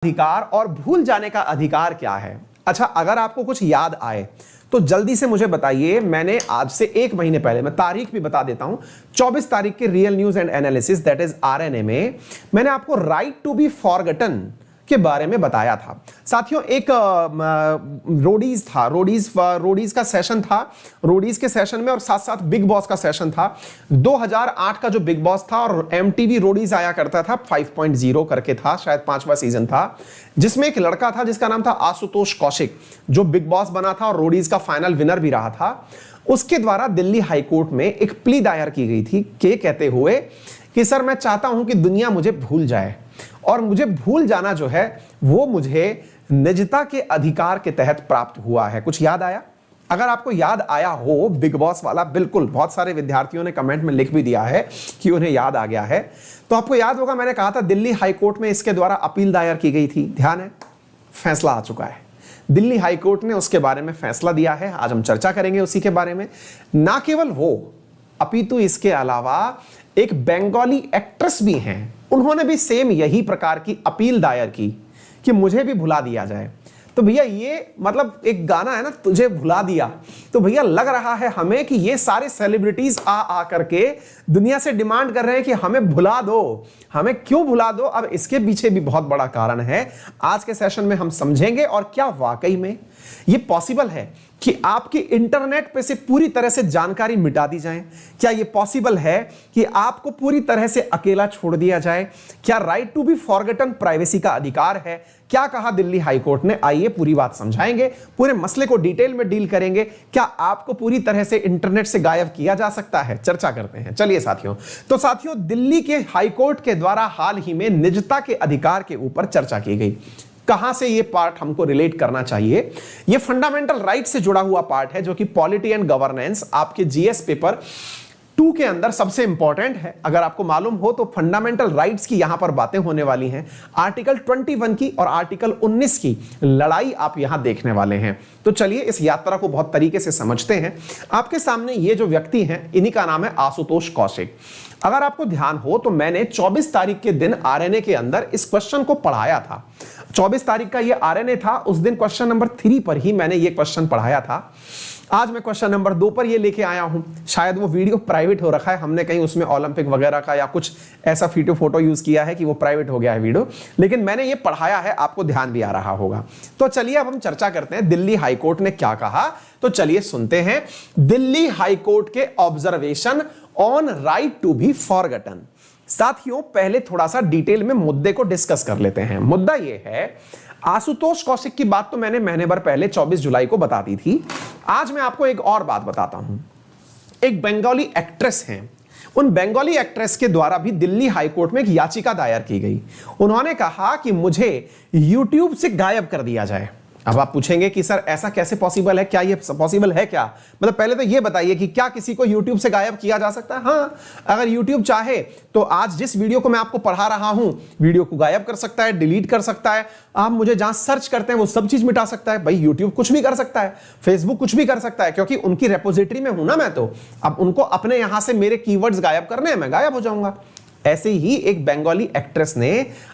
अधिकार और भूल जाने का अधिकार क्या है। अच्छा, अगर आपको कुछ याद आए तो जल्दी से मुझे बताइए। मैंने आज से 1 महीने पहले, मैं तारीख भी बता देता हूं, 24 तारीख के real news and analysis that is RNA में मैंने आपको राइट टू बी फॉरगटन के बारे में बताया था। साथियों, एक रोडीज था, रोडीज का सेशन था। रोडीज के सेशन में और साथ साथ बिग बॉस का सेशन था। 2008 का जो बिग बॉस था और एमटीवी रोडीज आया करता था, 5.0 करके था, शायद 5वां सीजन था, जिसमें एक लड़का था जिसका नाम था आशुतोष कौशिक, जो बिग बॉस बना था और रोडीज का फाइनल विनर भी रहा था। उसके द्वारा दिल्ली हाईकोर्ट में एक प्ली दायर की गई थी के कहते हुए कि सर, मैं चाहता हूं कि दुनिया मुझे भूल जाए, और मुझे भूल जाना जो है वो मुझे निजता के अधिकार के तहत प्राप्त हुआ है। कुछ याद आया? अगर आपको याद आया हो बिग बॉस वाला, बिल्कुल, बहुत सारे विद्यार्थियों ने कमेंट में लिख भी दिया है कि उन्हें याद आ गया है। तो आपको याद होगा, मैंने कहा था दिल्ली हाईकोर्ट में इसके द्वारा अपील दायर की गई थी। ध्यान है, फैसला आ चुका है। दिल्ली हाईकोर्ट ने उसके बारे में फैसला दिया है। आज हम चर्चा करेंगे उसी के बारे में। ना केवल वो, अपितु इसके अलावा एक बंगाली एक्ट्रेस भी हैं, उन्होंने भी सेम यही प्रकार की अपील दायर की कि मुझे भी भुला दिया जाए। तो भैया, ये मतलब एक गाना है ना, तुझे भुला दिया, तो भैया लग रहा है हमें कि ये सारे सेलिब्रिटीज आ करके दुनिया से डिमांड कर रहे हैं कि हमें भुला दो। हमें क्यों भुला दो? अब इसके पीछे भी बहुत बड़ा कारण है। आज के सेशन में हम समझेंगे। और क्या वाकई में ये पॉसिबल है कि आपकी इंटरनेट पे से पूरी तरह से जानकारी मिटा दी जाए? क्या यह पॉसिबल है कि आपको पूरी तरह से अकेला छोड़ दिया जाए? क्या right to be forgotten privacy का अधिकार है? क्या कहा दिल्ली हाईकोर्ट ने? आइए पूरी बात समझाएंगे, पूरे मसले को डिटेल में डील करेंगे। क्या आपको पूरी तरह से इंटरनेट से गायब किया जा सकता है? चर्चा करते हैं। चलिए साथियों, तो साथियों, दिल्ली के हाईकोर्ट के द्वारा हाल ही में निजता के अधिकार के ऊपर चर्चा की गई। कहां से ये पार्ट हमको रिलेट करना चाहिए? ये फंडामेंटल राइट से जुड़ा हुआ पार्ट है, जो कि पॉलिटी एंड गवर्नेंस आपके जीएस पेपर 2 के अंदर सबसे इंपॉर्टेंट है। अगर आपको मालूम हो तो फंडामेंटल राइट्स की यहां पर बातें होने वाली हैं। आर्टिकल 21 की और आर्टिकल 19 की लड़ाई आप यहां देखने वाले हैं। तो चलिए इस यात्रा को बहुत तरीके से समझते हैं। आपके सामने ये जो व्यक्ति हैं, इन्हीं का नाम है आशुतोष कौशिक। अगर आपको ध्यान हो तो मैंने 24 तारीख के दिन आरएनए के अंदर इस क्वेश्चन को पढ़ाया था। 24 तारीख का ये आरएनए था। उस दिन क्वेश्चन नंबर 3 पर ही मैंने ये क्वेश्चन पढ़ाया था। आज मैं क्वेश्चन नंबर 2 पर ये लेके आया हूं। शायद वो वीडियो प्राइवेट हो रखा है, हमने कहीं उसमें ओलंपिक वगैरह का या कुछ ऐसा फोटो यूज किया है कि वो प्राइवेट हो गया है वीडियो, लेकिन मैंने ये पढ़ाया है, आपको ध्यान भी आ रहा होगा। तो चलिए अब हम चर्चा करते हैं दिल्ली हाईकोर्ट ने क्या कहा। तो चलिए सुनते हैं दिल्ली हाईकोर्ट के observation on right to be forgotten. साथियों, पहले थोड़ा सा डिटेल में मुद्दे को डिस्कस कर लेते हैं। मुद्दा यह है, आशुतोष कौशिक की बात तो मैंने महीने भर पहले 24 जुलाई को बता दी थी। आज मैं आपको एक और बात बताता हूं। एक बंगाली एक्ट्रेस हैं, उन बंगाली एक्ट्रेस के द्वारा भी दिल्ली हाईकोर्ट में एक याचिका दायर की गई। उन्होंने कहा कि मुझे यूट्यूब से गायब कर दिया जाए। अब आप पूछेंगे कि सर ऐसा कैसे पॉसिबल है? क्या ये पॉसिबल है क्या? मतलब पहले तो ये बताइए कि क्या किसी को YouTube से गायब किया जा सकता है? हाँ, अगर YouTube चाहे तो आज जिस वीडियो को मैं आपको पढ़ा रहा हूं, वीडियो को गायब कर सकता है, डिलीट कर सकता है। आप मुझे जहां सर्च करते हैं वो सब चीज मिटा सकता है। भाई YouTube कुछ भी कर सकता है, Facebook कुछ भी कर सकता है, क्योंकि उनकी रेपोजिटरी में हूं ना मैं। तो अब उनको अपने यहां से मेरे कीवर्ड्स गायब करने हैं, मैं गायब हो जाऊंगा। ऐसे ही एक बंगाली एक्ट्रेस ने,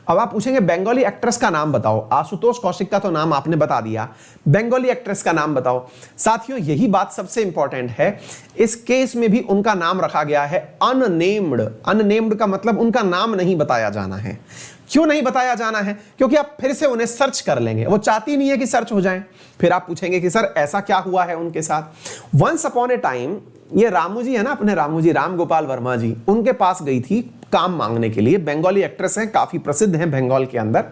अब आप पूछेंगे बंगाली एक्ट्रेस का नाम बताओ। आशुतोष कौशिक का तो नाम आपने बता दिया, बंगाली एक्ट्रेस का नाम बताओ। साथियों, यही बात सबसे इंपॉर्टेंट है। इस केस में भी उनका नाम रखा गया है अननेम्ड। अननेम्ड का मतलब उनका नाम नहीं बताया जाना है। क्यों नहीं बताया जाना है? क्योंकि आप फिर से उन्हें सर्च कर लेंगे, वो चाहती नहीं है कि सर्च हो जाए। फिर आप पूछेंगे कि सर ऐसा क्या हुआ है उनके साथ? वंस अपॉन ए टाइम, ये रामू जी है ना, अपने रामू जी, राम गोपाल वर्मा जी, उनके पास गई थी काम मांगने के लिए। बंगाली एक्ट्रेस हैं, काफी प्रसिद्ध हैं बंगाल के अंदर।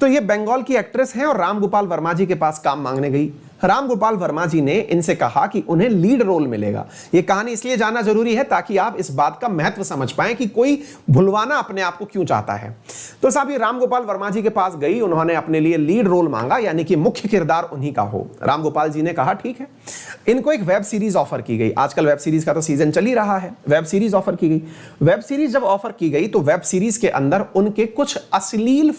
तो ये बंगाल की एक्ट्रेस हैं और राम गोपाल वर्मा जी के पास काम मांगने गई। राम गोपाल वर्मा जी ने इनसे कहा कि उन्हें लीड रोल मिलेगा। यह कहानी इसलिए जानना जरूरी है ताकि आप इस बात का महत्व समझ पाएं कि कोई भुलवाना अपने आप को क्यों चाहता है। तो साहब ये राम गोपाल वर्मा जी के पास गई, उन्होंने अपने लिए लीड रोल मांगा, यानी कि मुख्य किरदार उन्हीं का हो। राम गोपाल जी ने कहा ठीक है। इनको एक वेब सीरीज ऑफर की गई। आजकल वेब सीरीज का तो सीजन चल ही रहा है। वेब सीरीज ऑफर की गई। वेब सीरीज जब ऑफर की गई तो वेब सीरीज के अंदर उनके कुछ अश्लील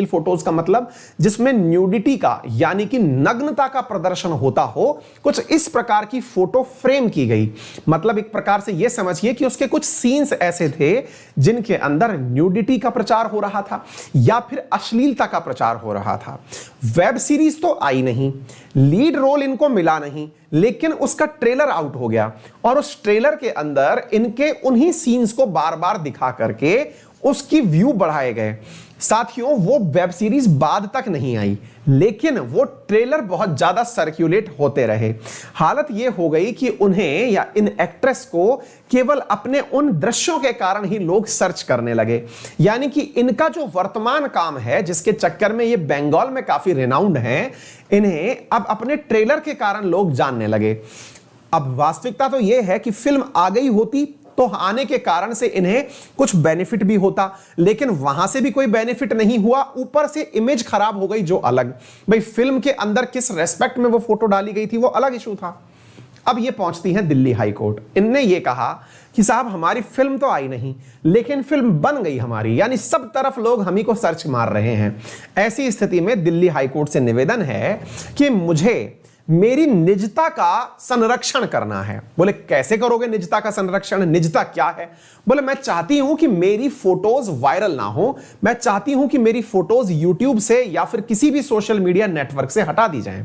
फोटोज का मतलब जिसमें न्यूडिटी का, यानी कि नग्न अश्लीलता का प्रदर्शन होता हो, कुछ इस प्रकार की फोटो फ्रेम की गई। मतलब एक प्रकार से यह समझिए कि उसके कुछ सीन्स ऐसे थे जिनके अंदर न्यूडिटी का प्रचार हो रहा था या फिर अश्लीलता का प्रचार हो रहा था। वेब सीरीज तो आई नहीं, लीड रोल इनको मिला नहीं, लेकिन उसका ट्रेलर आउट हो गया और उस ट्रेलर के अंदर इनके उन्हीं सीन्स को बार बार दिखा करके उसकी व्यू बढ़ाए गए। साथियों, वो वेब सीरीज बाद तक नहीं आई, लेकिन वो ट्रेलर बहुत ज्यादा सर्कुलेट होते रहे। हालत ये हो गई कि उन्हें या इन एक्ट्रेस को केवल अपने उन दृश्यों के कारण ही लोग सर्च करने लगे। यानी कि इनका जो वर्तमान काम है, जिसके चक्कर में ये बंगाल में काफी रिनाउंड हैं, इन्हें अब अपने ट्रेलर के कारण लोग जानने लगे। अब वास्तविकता तो यह है कि फिल्म आ गई होती तो आने के कारण से इन्हें कुछ बेनिफिट भी होता, लेकिन वहां से भी कोई बेनिफिट नहीं हुआ, ऊपर से इमेज खराब हो गई जो अलग। भाई फिल्म के अंदर किस रेस्पेक्ट में वो फोटो डाली गई थी वो अलग इशू था। अब ये पहुंचती हैं दिल्ली हाई कोर्ट। इनने ये कहा कि साहब हमारी फिल्म तो आई नहीं, लेकिन फिल्म बन गई हमारी, यानी सब तरफ लोग हम ही को सर्च मार रहे हैं। ऐसी स्थिति में दिल्ली हाई कोर्ट से निवेदन है कि मुझे मेरी निजता का संरक्षण करना है। बोले कैसे करोगे निजता का संरक्षण? निजता क्या है? बोले मैं चाहती हूं कि मेरी फोटोज वायरल ना हो, मैं चाहती हूं कि मेरी फोटोज यूट्यूब से या फिर किसी भी सोशल मीडिया नेटवर्क से हटा दी जाएं।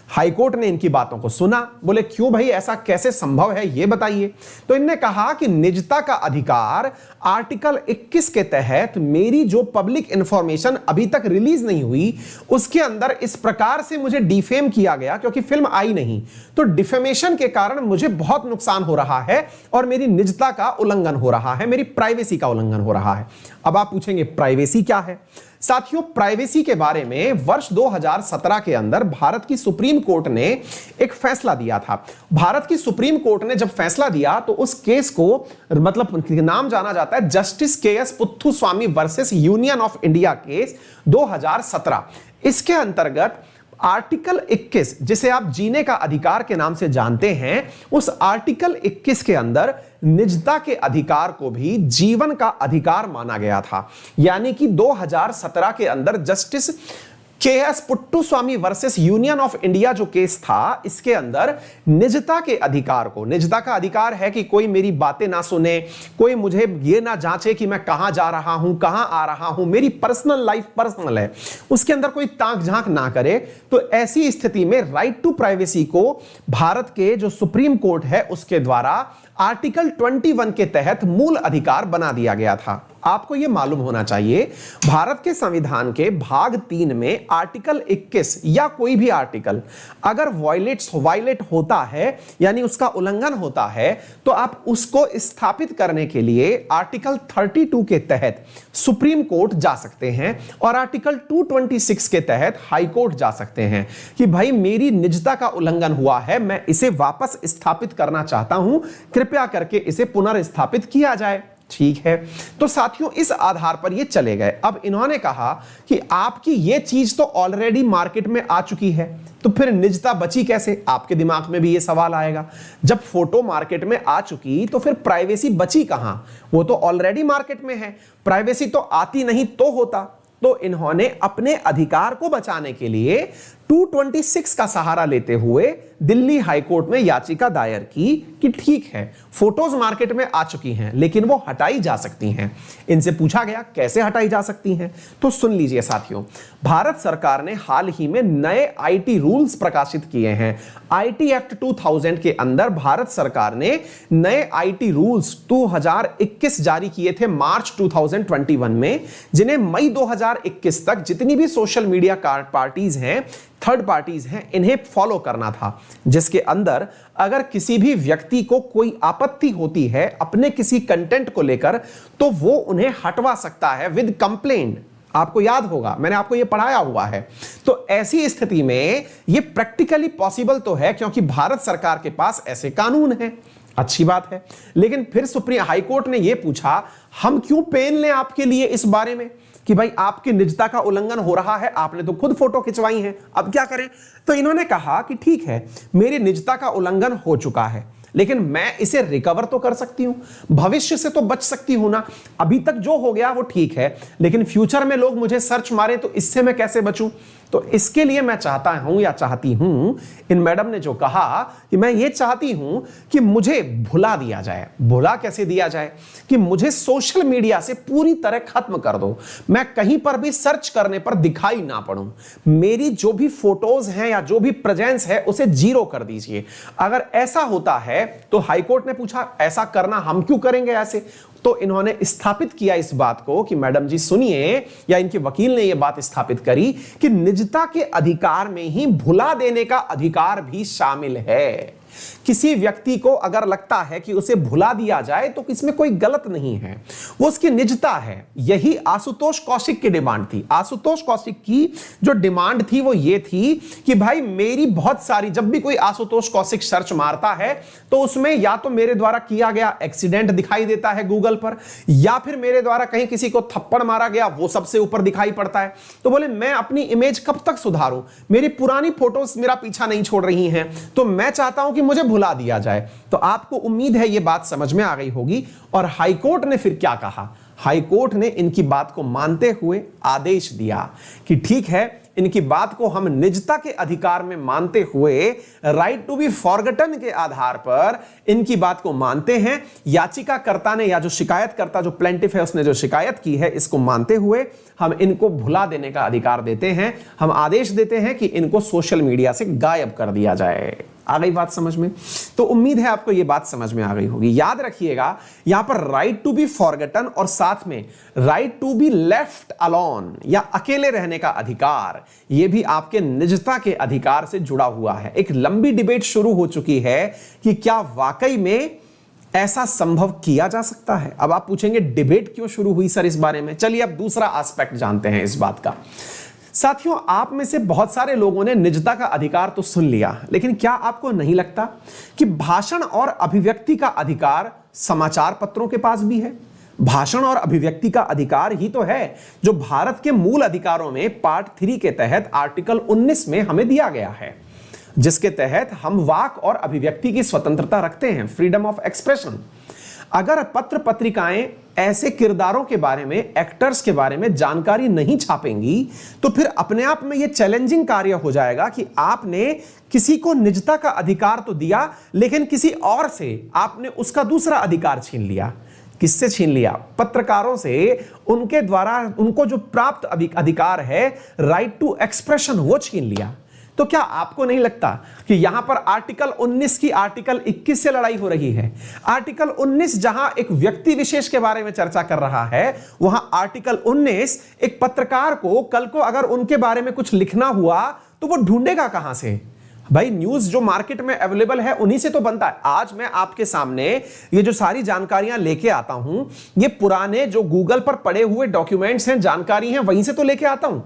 हाईकोर्ट ने इनकी बातों को सुना। बोले क्यों भाई, ऐसा कैसे संभव है ये बताइए। तो इनने कहा कि निजता का अधिकार आर्टिकल 21 के तहत मेरी जो पब्लिक इंफॉर्मेशन अभी तक रिलीज नहीं हुई उसके अंदर इस प्रकार से मुझे डिफेम किया गया, क्योंकि फिल्म आई नहीं, तो डिफेमेशन के कारण मुझे बहुत नुकसान हो रहा है और मेरी निजता का उल्लंघन हो रहा है, मेरी प्राइवेसी का उल्लंघन हो रहा है। अब आप पूछेंगे प्राइवेसी क्या है? साथियों, प्राइवेसी के बारे में वर्ष 2017 के अंदर भारत की सुप्रीम कोर्ट ने एक फैसला दिया था। भारत की सुप्रीम कोर्ट ने जब फैसला दिया तो उस केस को मतलब नाम जाना जाता है justice K S. Puttaswamy versus union of India case 2017। इसके अंतर्गत आर्टिकल 21, जिसे आप जीने का अधिकार के नाम से जानते हैं, उस आर्टिकल 21 के अंदर निजता के अधिकार को भी जीवन का अधिकार माना गया था। यानी कि 2017 के अंदर justice KS. Puttaswamy versus union of India जो केस था, इसके अंदर निजता के अधिकार को, निजता का अधिकार है कि कोई मेरी बातें ना सुने, कोई मुझे ये ना जांचे कि मैं कहां जा रहा हूं, कहां आ रहा हूं, मेरी पर्सनल लाइफ पर्सनल है, उसके अंदर कोई ताक झांक ना करे। तो ऐसी स्थिति में राइट टू प्राइवेसी को भारत के जो सुप्रीम कोर्ट है उसके द्वारा आर्टिकल 21 के तहत मूल अधिकार बना दिया गया था। आपको यह मालूम होना चाहिए, भारत के संविधान के भाग 3 में आर्टिकल 21 या कोई भी आर्टिकल अगर वायलेट होता है, यानी उसका उल्लंघन होता है, तो आप उसको स्थापित करने के लिए आर्टिकल 32 के तहत सुप्रीम कोर्ट जा सकते हैं और आर्टिकल 226 के तहत हाई कोर्ट जा सकते हैं कि भाई मेरी निजता का उल्लंघन हुआ है, मैं इसे वापस स्थापित करना चाहता हूं, कृपया करके इसे पुनर्स्थापित किया जाए। ठीक है, तो साथियों इस आधार पर ये चले गए। अब इन्होंने कहा कि आपकी ये चीज तो ऑलरेडी मार्केट में आ चुकी है, तो फिर निजता बची कैसे? आपके दिमाग में भी ये सवाल आएगा। जब फोटो मार्केट में आ चुकी तो फिर प्राइवेसी बची कहां? वो तो ऑलरेडी मार्केट में है, प्राइवेसी तो आती नहीं तो होता। तो इन्होंने अपने अधिकार को बचाने के लिए 226 का सहारा लेते हुए दिल्ली हाईकोर्ट में याचिका दायर की कि ठीक है, फोटोज मार्केट में आ चुकी हैं लेकिन वो हटाई जा सकती हैं। इनसे पूछा गया कैसे हटाई जा सकती हैं, तो सुन लीजिए साथियों, भारत सरकार ने हाल ही में नए आईटी रूल्स प्रकाशित किए हैं। आईटी एक्ट 2000 के अंदर भारत सरकार ने नए आईटी रूल्स 2021 जारी किए थे मार्च 2021 में, जिन्हें मई 2021 तक जितनी भी सोशल मीडिया पार्टीज हैं, थर्ड पार्टीज हैं, इन्हें फॉलो करना था। जिसके अंदर अगर किसी भी व्यक्ति को कोई आपत्ति होती है अपने किसी कंटेंट को लेकर, तो वो उन्हें हटवा सकता है विद कंप्लेंट। आपको याद होगा, मैंने आपको यह पढ़ाया हुआ है। तो ऐसी स्थिति में यह प्रैक्टिकली पॉसिबल तो है क्योंकि भारत सरकार के पास ऐसे कानून हैं। अच्छी बात है, लेकिन फिर सुप्रीम हाईकोर्ट ने यह पूछा, हम क्यों पेन लें आपके लिए इस बारे में कि भाई आपकी निजता का उल्लंघन हो रहा है, आपने तो खुद फोटो खिंचवाई है, अब क्या करें? तो इन्होंने कहा कि ठीक है, मेरी निजता का उल्लंघन हो चुका है, लेकिन मैं इसे रिकवर तो कर सकती हूं, भविष्य से तो बच सकती हूं ना। अभी तक जो हो गया वो ठीक है, लेकिन फ्यूचर में लोग मुझे सर्च मारे तो इससे मैं कैसे बचूं? तो इसके लिए मैं चाहता हूं या चाहती हूं, इन मैडम ने जो कहा कि मैं ये चाहती हूं कि मुझे भुला दिया जाए। भुला कैसे दिया जाए? कि मुझे सोशल मीडिया से पूरी तरह खत्म कर दो, मैं कहीं पर भी सर्च करने पर दिखाई ना पड़ूं, मेरी जो भी फोटोज हैं या जो भी प्रेजेंस है उसे जीरो कर दीजिए। अगर ऐसा होता है तो हाईकोर्ट ने पूछा ऐसा करना हम क्यों करेंगे ऐसे, तो इन्होंने स्थापित किया इस बात को कि मैडम जी सुनिए, या इनके वकील ने यह बात स्थापित करी कि निजता के अधिकार में ही भुला देने का अधिकार भी शामिल है। किसी व्यक्ति को अगर लगता है कि उसे भुला दिया जाए तो इसमें कोई गलत नहीं है, वो उसकी निजता है। यही आशुतोष कौशिक की डिमांड थी। आशुतोष कौशिक की जो डिमांड थी वो ये थी कि भाई मेरी बहुत सारी, जब भी कोई आशुतोष कौशिक सर्च मारता है तो उसमें या तो मेरे द्वारा किया गया एक्सीडेंट दिखाई देता है गूगल पर, या फिर मेरे द्वारा कहीं किसी को थप्पड़ मारा गया वो सबसे ऊपर दिखाई पड़ता है। तो बोले मैं अपनी इमेज कब तक सुधारूं, मेरी पुरानी फोटोज मेरा पीछा नहीं छोड़ रही हैं, तो मैं चाहता हूं कि मुझे भुला दिया जाए। तो आपको उम्मीद है यह बात समझ में आ गई होगी। और हाईकोर्ट ने फिर क्या कहा? हाईकोर्ट ने इनकी बात को मानते हुए आदेश दिया कि ठीक है, इनकी बात को हम निजता के अधिकार में मानते हुए राइट टू बी फॉरगटन के आधार पर इनकी बात को मानते हैं। याचिकाकर्ता ने या जो शिकायतकर्ता जो प्लेंटिफ है उसने जो शिकायत की है, इसको मानते हुए हम इनको भुला देने का अधिकार देते हैं। हम आदेश देते हैं कि इनको सोशल मीडिया से गायब कर दिया जाए। आ गई बात समझ में? तो उम्मीद है आपको यह बात समझ में आ गई होगी। याद रखिएगा यहां पर राइट टू बी फॉरगटन और साथ में right to be left alone या अकेले रहने का अधिकार, यह भी आपके निजता के अधिकार से जुड़ा हुआ है। एक लंबी डिबेट शुरू हो चुकी है कि क्या वाकई में ऐसा संभव किया जा सकता है। अब आप पूछेंगे डिबेट क्यों शुरू हुई सर इस बारे में? चलिए अब दूसरा एस्पेक्ट जानते हैं इस बात का। साथियों, आप में से बहुत सारे लोगों ने निजता का अधिकार तो सुन लिया, लेकिन क्या आपको नहीं लगता कि भाषण और अभिव्यक्ति का अधिकार समाचार पत्रों के पास भी है? भाषण और अभिव्यक्ति का अधिकार ही तो है जो भारत के मूल अधिकारों में पार्ट 3 के तहत आर्टिकल 19 में हमें दिया गया है, जिसके तहत हम वाक और अभिव्यक्ति की स्वतंत्रता रखते हैं, फ्रीडम ऑफ एक्सप्रेशन। अगर पत्र पत्रिकाएं ऐसे किरदारों के बारे में, एक्टर्स के बारे में जानकारी नहीं छापेंगी तो फिर अपने आप में यह चैलेंजिंग कार्य हो जाएगा कि आपने किसी को निजता का अधिकार तो दिया, लेकिन किसी और से आपने उसका दूसरा अधिकार छीन लिया। किससे छीन लिया? पत्रकारों से। उनके द्वारा उनको जो प्राप्त अधिकार है राइट टू एक्सप्रेशन, वो छीन लिया। तो क्या आपको नहीं लगता कि यहां पर आर्टिकल 19 की आर्टिकल 21 से लड़ाई हो रही है? आर्टिकल 19 जहां एक व्यक्ति विशेष के बारे में चर्चा कर रहा है, वहां आर्टिकल 19 एक पत्रकार को कल को अगर उनके बारे में कुछ लिखना हुआ तो वो ढूंढेगा कहां से? भाई न्यूज जो मार्केट में अवेलेबल है उन्हीं से तो बनता है। आज मैं आपके सामने ये जो सारी जानकारियां लेके आता हूं, ये पुराने जो गूगल पर पड़े हुए डॉक्यूमेंट्स हैं, जानकारी हैं, वहीं से तो लेके आता हूं।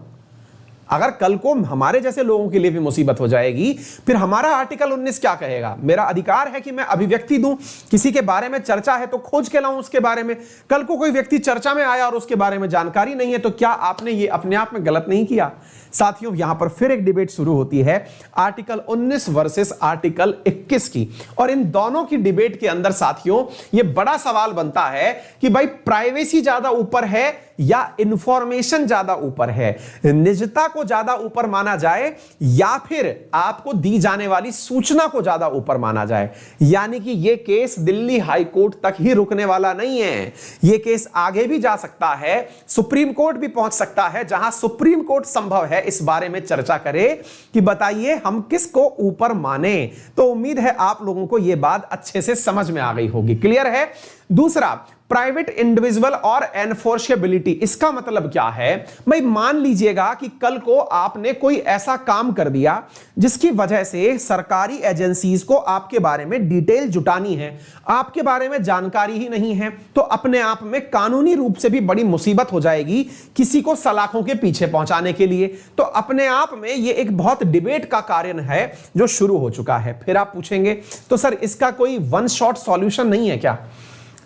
अगर कल को हमारे जैसे लोगों के लिए भी मुसीबत हो जाएगी, फिर हमारा आर्टिकल 19 क्या कहेगा? मेरा अधिकार है कि मैं अभिव्यक्ति दूं, किसी के बारे में चर्चा है तो खोज के लाऊं उसके बारे में। कल को कोई व्यक्ति चर्चा में आया और उसके बारे में जानकारी नहीं है, तो क्या आपने ये अपने आप में गलत नहीं किया? साथियों, यहां पर फिर एक डिबेट शुरू होती है आर्टिकल 19 वर्सेस आर्टिकल 21 की, और इन दोनों की डिबेट के अंदर साथियों ये बड़ा सवाल बनता है कि भाई प्राइवेसी ज्यादा ऊपर है या इंफॉर्मेशन ज्यादा ऊपर है? निजता को ज्यादा ऊपर माना जाए या फिर आपको दी जाने वाली सूचना को ज्यादा ऊपर माना जाए? यानी कि यह केस दिल्ली हाई कोर्ट तक ही रुकने वाला नहीं है, यह केस आगे भी जा सकता है, सुप्रीम कोर्ट भी पहुंच सकता है, जहां सुप्रीम कोर्ट संभव है इस बारे में चर्चा करे कि बताइए हम किसको ऊपर माने। तो उम्मीद है आप लोगों को यह बात अच्छे से समझ में आ गई होगी। क्लियर है? दूसरा, प्राइवेट इंडिविजुअल और एनफोर्सेबिलिटी, इसका मतलब क्या है? भाई मान लीजिएगा कि कल को आपने कोई ऐसा काम कर दिया जिसकी वजह से सरकारी एजेंसीज को आपके बारे में डिटेल जुटानी है, आपके बारे में जानकारी ही नहीं है, तो अपने आप में कानूनी रूप से भी बड़ी मुसीबत हो जाएगी किसी को सलाखों के पीछे पहुंचाने के लिए। तो अपने आप में यह एक बहुत डिबेट का कारण है जो शुरू हो चुका है। फिर आप पूछेंगे तो सर इसका कोई वन शॉट सॉल्यूशन नहीं है क्या?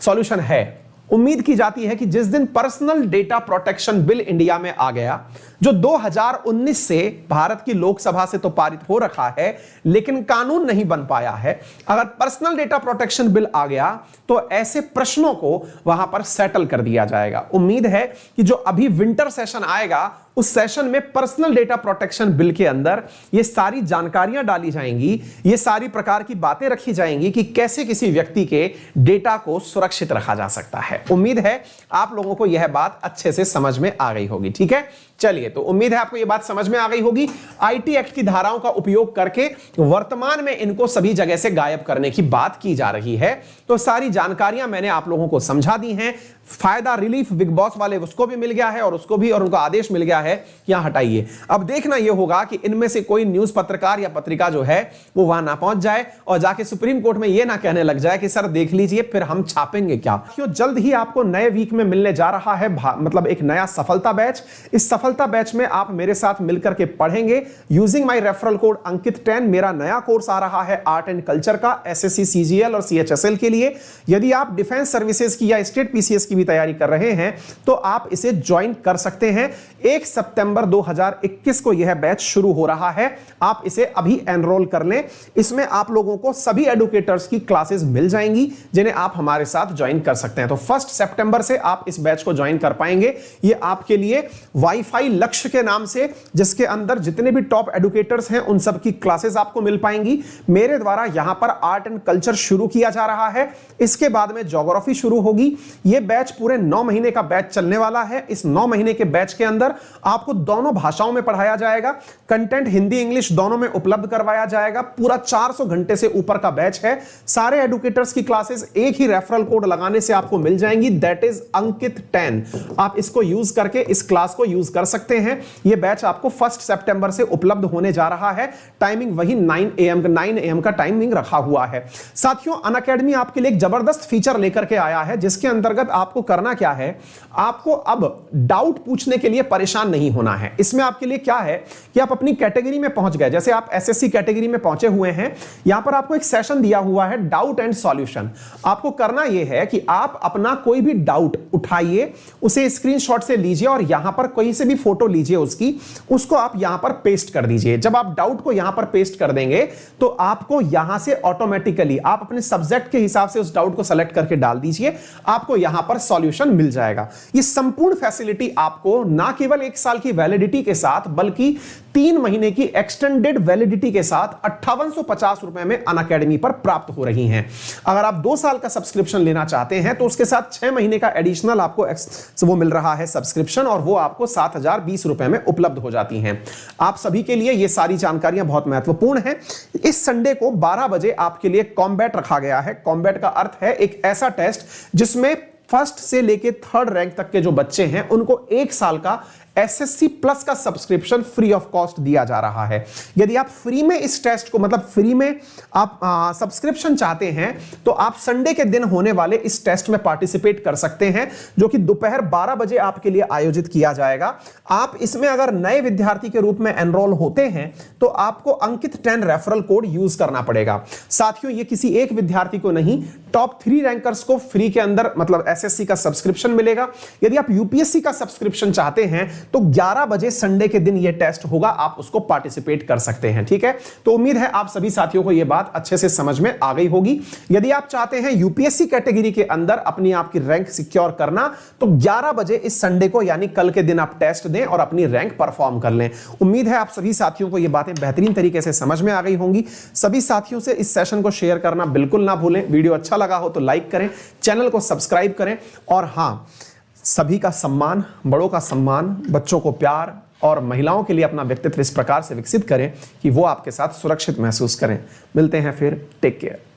सॉल्यूशन है। उम्मीद की जाती है कि जिस दिन personal data protection bill India में आ गया, जो 2019 से भारत की लोकसभा से तो पारित हो रखा है लेकिन कानून नहीं बन पाया है, अगर पर्सनल डेटा प्रोटेक्शन बिल आ गया तो ऐसे प्रश्नों को वहां पर सेटल कर दिया जाएगा। उम्मीद है कि जो अभी विंटर सेशन आएगा उस सेशन में पर्सनल डेटा प्रोटेक्शन बिल के अंदर ये सारी जानकारियां डाली जाएंगी, ये सारी प्रकार की बातें रखी जाएंगी कि कैसे किसी व्यक्ति के डेटा को सुरक्षित रखा जा सकता है। उम्मीद है आप लोगों को यह बात अच्छे से समझ में आ गई होगी। ठीक है, चलिए, तो उम्मीद है आपको यह बात समझ में आ गई होगी। आईटी एक्ट की धाराओं का उपयोग करके वर्तमान में इनको सभी जगह से गायब करने की बात की जा रही है। तो सारी जानकारियां मैंने आप लोगों को समझा दी हैं। फायदा रिलीफ बिग बॉस वाले उसको भी मिल गया है और उसको भी, और उनका आदेश मिल गया है कि यहां हटाइए। अब देखना यह होगा कि इनमें से कोई न्यूज पत्रकार या पत्रिका जो है वो वहां ना पहुंच जाए और जाके सुप्रीम कोर्ट में यह ना कहने लग जाए कि सर देख लीजिए फिर हम छापेंगे क्या। क्यों, जल्द ही आपको नए वीक में मिलने जा रहा है मतलब एक नया सफलता बैच। इस सफलता बैच में आप मेरे साथ मिलकर के पढ़ेंगे यूजिंग माय रेफरल कोड अंकित 10। मेरा नया कोर्स आ रहा है आर्ट एंड कल्चर का, एसएससी, सीजीएल और सीएचएसएल के लिए। यदि आप डिफेंस सर्विसेज की या स्टेट पीसीएस की भी तैयारी कर रहे हैं तो आप इसे ज्वाइन कर सकते हैं। 1 सितंबर 2021 को यह बैच शुरू हो रहा है। आप इसे अभी एनरोल कर लें। इसमें आप लोगों को सभी एडुकेटर्स की क्लासेस मिल जाएंगी जिन्हें आप हमारे साथ ज्वाइन कर सकते हैं। तो 1 सितंबर से आप इस बैच को ज्वाइन कर पाएंगे। यह आपके लिए वाईफाई लक्ष्य के नाम से, जिसके अंदर जितने भी टॉप एडुकेटर्स हैं उन सब की क्लासेस आपको मिल पाएंगी। मेरे द्वारा यहां पर आर्ट एंड कल्चर शुरू किया जा रहा है, इसके बाद में ज्योग्राफी शुरू होगी। यह बैच पूरे 9 महीने का बैच चलने वाला है। इस 9 महीने के बैच के अंदर आपको दोनों भाषाओं में पढ़ाया जाएगा। कंटेंट हिंदी इंग्लिश दोनों में उपलब्ध करवाया जाएगा। पूरा 400 घंटे से ऊपर का बैच है। सारे एडुकेटर्स की क्लासेस एक ही रेफरल कोड लगाने से आपको मिल जाएंगी, दैट इज अंकित 10। आप इसको यूज करके इस क्लास को यूज कर सकते हैं। यह बैच आपको 1 सितंबर से उपलब्ध होने जा रहा है। टाइमिंग वही 9 AM का टाइमिंग रखा हुआ है। साथियों, अनअकैडमी आपके लिए एक जबरदस्त फीचर लेकर के आया है, जिसके अंतर्गत आपको करना क्या है, आपको अब डाउट पूछने के लिए परेशान नहीं होना है। इसमें आपके लिए क्या है कि आप अपनी कैटेगरी में पहुंच गए, जैसे आप एसएससी कैटेगरी में पहुंचे हुए हैं, यहां पर आपको एक सेशन दिया हुआ है डाउट एंड सॉल्यूशन। आपको करना यह है कि आप अपना कोई भी डाउट उठाइए, उसे स्क्रीनशॉट से लीजिए और यहां पर कहीं से भी फोटो लीजिए उसको आप यहां पर पेस्ट कर दीजिए। जब आप डाउट को यहां पर पेस्ट कर देंगे तो आपको यहां से ऑटोमेटिकली आप अपने सब्जेक्ट के हिसाब से उस डाउट को सेलेक्ट करके डाल दीजिए, आपको यहां पर सॉल्यूशन मिल जाएगा। ये संपूर्ण फैसिलिटी आपको ना केवल 1 साल की वैलिडिटी के साथ बल्कि 3 महीने की एक्सटेंडेड वैलिडिटी के साथ 5850 रुपए में अनअकैडमी पर प्राप्त हो रही हैं। अगर आप 2 साल का सब्सक्रिप्शन लेना चाहते हैं तो उसके साथ 6 महीने का एडिशनल आपको वो मिल रहा है सब्सक्रिप्शन, और वो आपको 7020 रुपए में उपलब्ध हो जाती हैं। आप सभी के लिए ये सारी जानकारियां बहुत महत्वपूर्ण हैं। इस संडे को 12 बजे आपके लिए कॉम्बैट रखा गया है। कॉम्बैट का अर्थ है एक ऐसा टेस्ट जिसमें 1st से लेके 3rd रैंक तक के जो बच्चे हैं उनको 1 साल का एसएससी प्लस का सब्सक्रिप्शन फ्री ऑफ कॉस्ट दिया जा रहा है। यदि आप फ्री में इस टेस्ट को, मतलब फ्री में आप सब्सक्रिप्शन चाहते हैं तो आप संडे के दिन होने वाले इस टेस्ट में पार्टिसिपेट कर सकते हैं, जो कि दोपहर 12 बजे आपके लिए आयोजित किया जाएगा। आप इसमें अगर नए विद्यार्थी के रूप में एनरोल होते हैं तो आपको अंकित 10 रेफरल कोड यूज करना पड़ेगा। साथियों, ये किसी एक विद्यार्थी को नहीं, टॉप 3 रैंकर्स को फ्री के अंदर मतलब एसएससी का सब्सक्रिप्शन मिलेगा। यदि आप यूपीएससी का सब्सक्रिप्शन चाहते हैं तो 11 बजे संडे के दिन यह टेस्ट होगा, आप उसको पार्टिसिपेट कर सकते हैं। ठीक है, तो उम्मीद है आप सभी साथियों को यह बात अच्छे से समझ में आ गई होगी। यदि आप चाहते हैं यूपीएससी कैटेगरी के अंदर अपनी आपकी रैंक सिक्योर करना तो 11 बजे इस संडे को यानी कल के दिन आप टेस्ट दें और अपनी रैंक परफॉर्म कर लें। उम्मीद है आप सभी साथियों को यह बातें बेहतरीन तरीके से समझ में आ गई होंगी। सभी साथियों से इस सेशन को शेयर करना बिल्कुल ना भूलें। वीडियो अच्छा लगा हो तो लाइक करें, चैनल को सब्सक्राइब करें, और हां, सभी का सम्मान, बड़ों का सम्मान, बच्चों को प्यार और महिलाओं के लिए अपना व्यक्तित्व इस प्रकार से विकसित करें कि वो आपके साथ सुरक्षित महसूस करें। मिलते हैं फिर, टेक केयर।